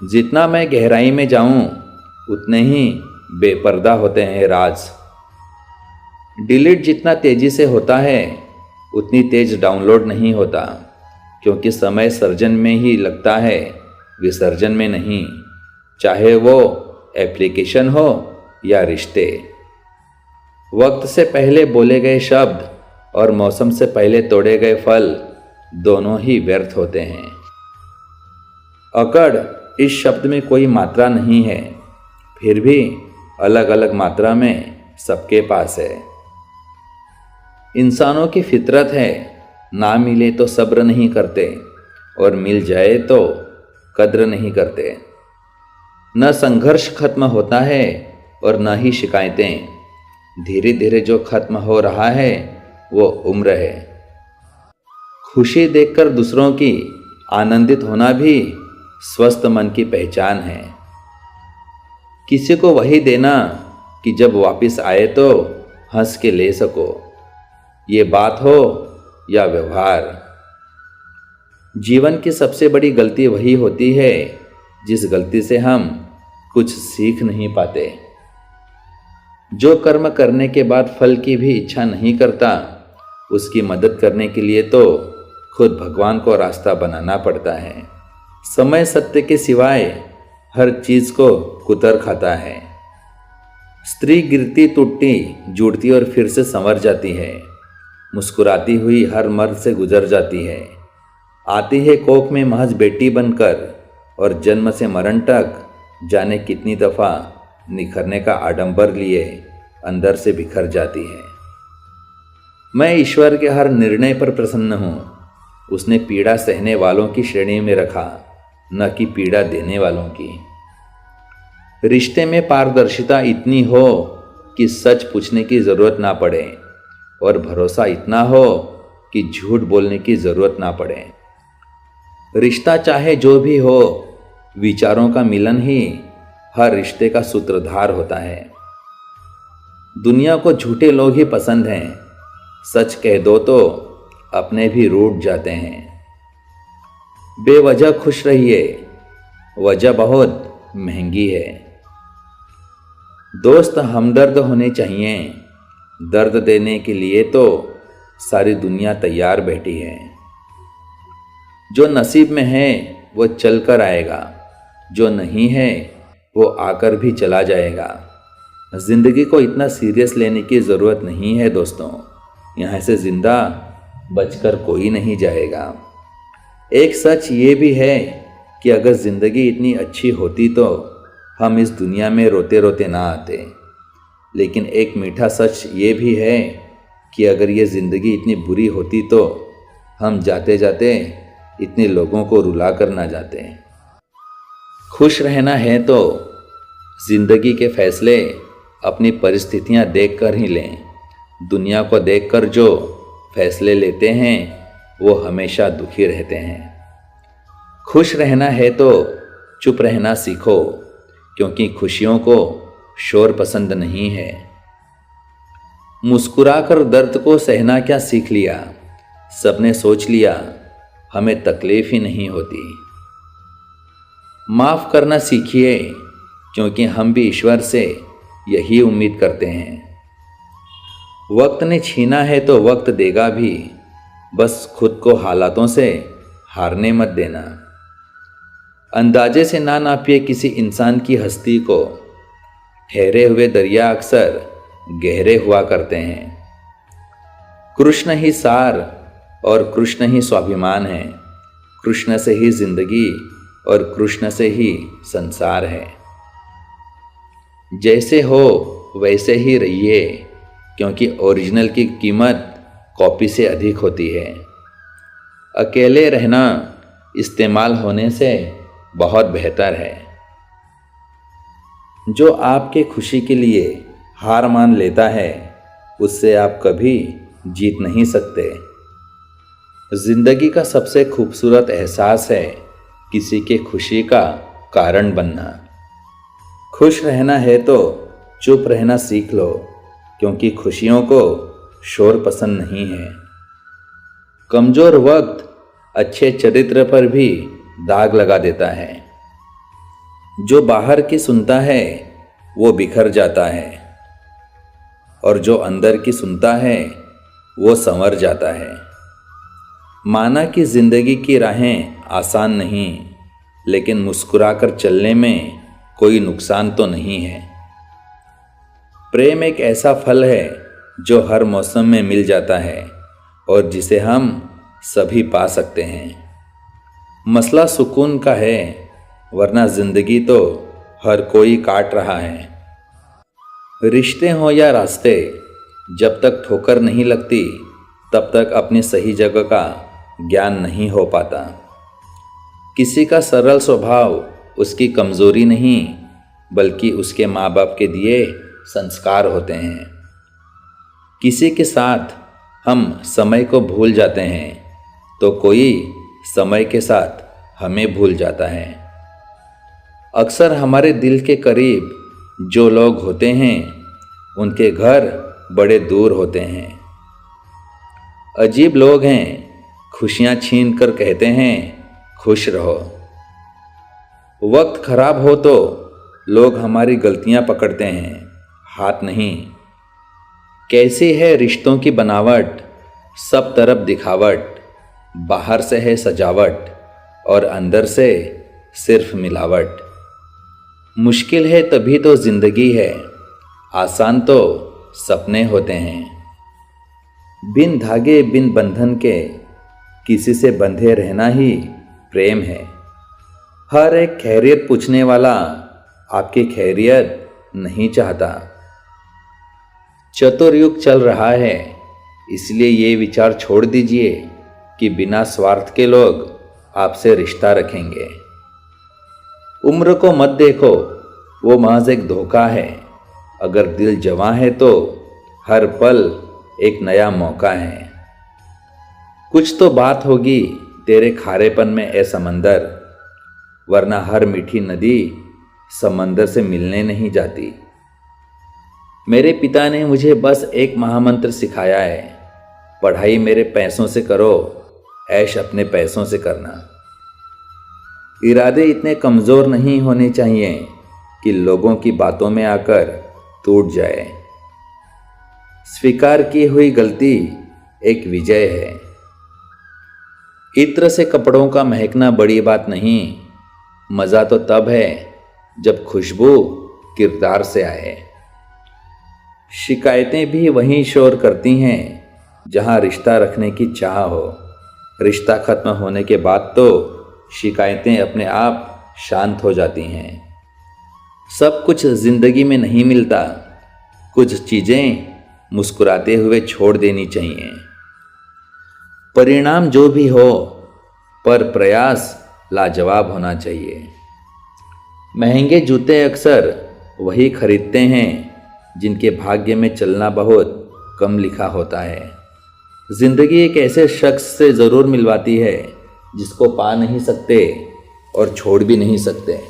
जितना मैं गहराई में जाऊं उतने ही बेपर्दा होते हैं राज। डिलीट जितना तेजी से होता है उतनी तेज डाउनलोड नहीं होता, क्योंकि समय सर्जन में ही लगता है, विसर्जन में नहीं। चाहे वो एप्लीकेशन हो या रिश्ते। वक्त से पहले बोले गए शब्द और मौसम से पहले तोड़े गए फल दोनों ही व्यर्थ होते हैं। अकड़ इस शब्द में कोई मात्रा नहीं है, फिर भी अलग अलग मात्रा में सबके पास है। इंसानों की फितरत है, ना मिले तो सब्र नहीं करते और मिल जाए तो कद्र नहीं करते। न संघर्ष खत्म होता है और न ही शिकायतें। धीरे धीरे जो खत्म हो रहा है वो उम्र है। खुशी देखकर दूसरों की आनंदित होना भी स्वस्थ मन की पहचान है। किसी को वही देना कि जब वापस आए तो हंस के ले सको, ये बात हो या व्यवहार। जीवन की सबसे बड़ी गलती वही होती है जिस गलती से हम कुछ सीख नहीं पाते। जो कर्म करने के बाद फल की भी इच्छा नहीं करता, उसकी मदद करने के लिए तो खुद भगवान को रास्ता बनाना पड़ता है। समय सत्य के सिवाय हर चीज को कुतर खाता है। स्त्री गिरती टूटती जुड़ती और फिर से संवर जाती है। मुस्कुराती हुई हर मर्द से गुजर जाती है। आती है कोख में महज बेटी बनकर और जन्म से मरण तक जाने कितनी दफा निखरने का आडंबर लिए अंदर से बिखर जाती है। मैं ईश्वर के हर निर्णय पर प्रसन्न हूँ। उसने पीड़ा सहने वालों की श्रेणी में रखा, न कि पीड़ा देने वालों की। रिश्ते में पारदर्शिता इतनी हो कि सच पूछने की जरूरत ना पड़े और भरोसा इतना हो कि झूठ बोलने की जरूरत ना पड़े। रिश्ता चाहे जो भी हो, विचारों का मिलन ही हर रिश्ते का सूत्रधार होता है। दुनिया को झूठे लोग ही पसंद हैं, सच कह दो तो अपने भी रूठ जाते हैं। बेवजह खुश रहिए, वजह बहुत महंगी है। दोस्त हमदर्द होने चाहिए, दर्द देने के लिए तो सारी दुनिया तैयार बैठी है। जो नसीब में है वो चल कर आएगा, जो नहीं है वो आकर भी चला जाएगा। जिंदगी को इतना सीरियस लेने की ज़रूरत नहीं है दोस्तों। यहाँ से जिंदा बचकर कोई नहीं जाएगा। एक सच ये भी है कि अगर ज़िंदगी इतनी अच्छी होती तो हम इस दुनिया में रोते रोते ना आते। लेकिन एक मीठा सच ये भी है कि अगर ये ज़िंदगी इतनी बुरी होती तो हम जाते जाते इतने लोगों को रुला कर ना जाते। खुश रहना है तो ज़िंदगी के फैसले अपनी परिस्थितियां देखकर ही लें। दुनिया को देखकर जो फैसले लेते हैं वो हमेशा दुखी रहते हैं। खुश रहना है तो चुप रहना सीखो, क्योंकि खुशियों को शोर पसंद नहीं है। मुस्कुराकर दर्द को सहना क्या सीख लिया, सबने सोच लिया हमें तकलीफ ही नहीं होती। माफ़ करना सीखिए, क्योंकि हम भी ईश्वर से यही उम्मीद करते हैं। वक्त ने छीना है तो वक्त देगा भी, बस खुद को हालातों से हारने मत देना। अंदाजे से ना नापिए किसी इंसान की हस्ती को। ठहरे हुए दरिया अक्सर गहरे हुआ करते हैं। कृष्ण ही सार और कृष्ण ही स्वाभिमान है। कृष्ण से ही जिंदगी और कृष्ण से ही संसार है। जैसे हो वैसे ही रहिए, क्योंकि ओरिजिनल की कीमत कॉपी से अधिक होती है। अकेले रहना इस्तेमाल होने से बहुत बेहतर है। जो आपके खुशी के लिए हार मान लेता है, उससे आप कभी जीत नहीं सकते। जिंदगी का सबसे खूबसूरत एहसास है किसी के खुशी का कारण बनना। खुश रहना है तो चुप रहना सीख लो, क्योंकि खुशियों को शोर पसंद नहीं है। कमज़ोर वक्त अच्छे चरित्र पर भी दाग लगा देता है। जो बाहर की सुनता है वो बिखर जाता है और जो अंदर की सुनता है वो संवर जाता है। माना कि जिंदगी की राहें आसान नहीं, लेकिन मुस्कुराकर चलने में कोई नुकसान तो नहीं है। प्रेम एक ऐसा फल है जो हर मौसम में मिल जाता है और जिसे हम सभी पा सकते हैं। मसला सुकून का है, वरना जिंदगी तो हर कोई काट रहा है। रिश्ते हो या रास्ते, जब तक ठोकर नहीं लगती तब तक अपनी सही जगह का ज्ञान नहीं हो पाता। किसी का सरल स्वभाव उसकी कमजोरी नहीं, बल्कि उसके माँ बाप के दिए संस्कार होते हैं। किसी के साथ हम समय को भूल जाते हैं तो कोई समय के साथ हमें भूल जाता है। अक्सर हमारे दिल के करीब जो लोग होते हैं उनके घर बड़े दूर होते हैं। अजीब लोग हैं, खुशियां छीन कर कहते हैं खुश रहो। वक्त खराब हो तो लोग हमारी गलतियां पकड़ते हैं, हाथ नहीं। कैसी है रिश्तों की बनावट, सब तरफ दिखावट, बाहर से है सजावट और अंदर से सिर्फ मिलावट। मुश्किल है तभी तो जिंदगी है, आसान तो सपने होते हैं। बिन धागे बिन बंधन के किसी से बंधे रहना ही प्रेम है। हर एक खैरियत पूछने वाला आपकी खैरियत नहीं चाहता। चतुर्युग चल रहा है, इसलिए ये विचार छोड़ दीजिए कि बिना स्वार्थ के लोग आपसे रिश्ता रखेंगे। उम्र को मत देखो, वो महज एक धोखा है। अगर दिल जवां है तो हर पल एक नया मौका है। कुछ तो बात होगी तेरे खारेपन में ए समंदर, वरना हर मीठी नदी समंदर से मिलने नहीं जाती। मेरे पिता ने मुझे बस एक महामंत्र सिखाया है, पढ़ाई मेरे पैसों से करो, ऐश अपने पैसों से करना। इरादे इतने कमज़ोर नहीं होने चाहिए कि लोगों की बातों में आकर टूट जाए। स्वीकार की हुई गलती एक विजय है। इत्र से कपड़ों का महकना बड़ी बात नहीं, मज़ा तो तब है जब खुशबू किरदार से आए। शिकायतें भी वहीं शोर करती हैं जहां रिश्ता रखने की चाह हो। रिश्ता खत्म होने के बाद तो शिकायतें अपने आप शांत हो जाती हैं। सब कुछ जिंदगी में नहीं मिलता, कुछ चीज़ें मुस्कुराते हुए छोड़ देनी चाहिए। परिणाम जो भी हो, पर प्रयास लाजवाब होना चाहिए। महंगे जूते अक्सर वही खरीदते हैं जिनके भाग्य में चलना बहुत कम लिखा होता है। जिंदगी एक ऐसे शख्स से ज़रूर मिलवाती है जिसको पा नहीं सकते और छोड़ भी नहीं सकते।